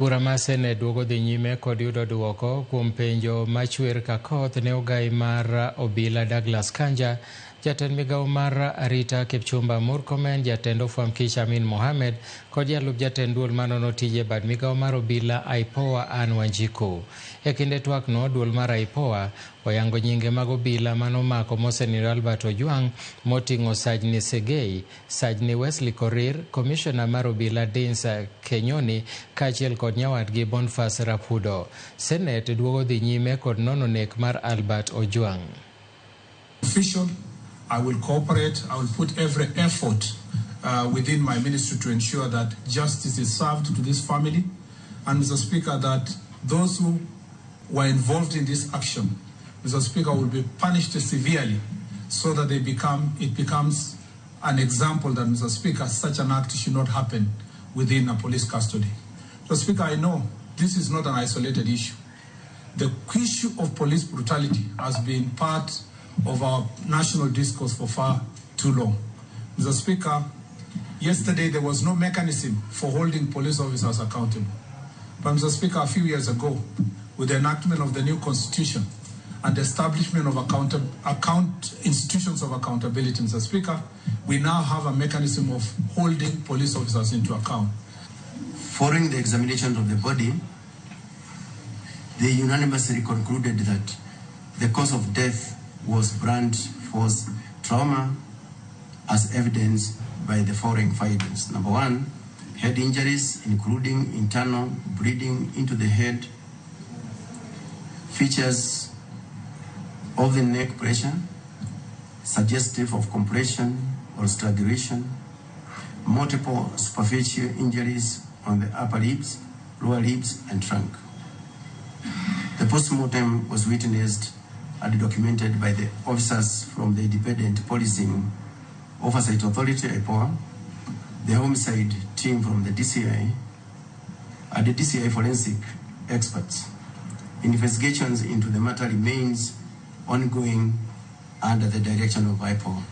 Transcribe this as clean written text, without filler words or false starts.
Bura ma Senet duogo dhi nyime kod yudo duoko kuom penjo machwer ka koth ne ogai mar obila Douglas Kanja, jatend migawo mar arita Kipchumba Murkomen, jatend ofwamb kich Amin Mohamed kod jalup jatend duol manono tije bad migawo mar obila IPOA Anne Wanjiku. E kinde twak no, duol mar IPOA oyango nyinge mag obila manomako Mosenindo Albert Ojwang, moting'o Sajni Segei, Sajni Wesley Korir, Commissioner mar obila Dins Kenyoni kaachiel kod nyawadgi Boniface Rapudo. Senet duogo dhi nyime kod nono nek mar Albert Ojwang. Official, I will cooperate. I will put every effort within my ministry to ensure that justice is served to this family. And Mr. Speaker, that those who were involved in this action, Mr. Speaker, will be punished severely so that it becomes an example that, Mr. Speaker, such an act should not happen within a police custody. Mr. Speaker, I know this is not an isolated issue. The issue of police brutality has been part of our national discourse for far too long. Mr. Speaker, yesterday there was no mechanism for holding police officers accountable. But Mr. Speaker, a few years ago, with the enactment of the new constitution and the establishment of institutions of accountability, Mr. Speaker, we now have a mechanism of holding police officers into account. Following the examination of the body, they unanimously concluded that the cause of death was blunt force trauma, as evidenced by the following findings. Number one, head injuries, including internal bleeding into the head, features of the neck pressure, suggestive of compression or strangulation, multiple superficial injuries on the upper lips, lower lips, and trunk. The postmortem was witnessed and documented by the officers from the Independent Policing Oversight Authority, IPOA, the homicide team from the DCI, and the DCI forensic experts. Investigations into the matter remains ongoing under the direction of IPOA.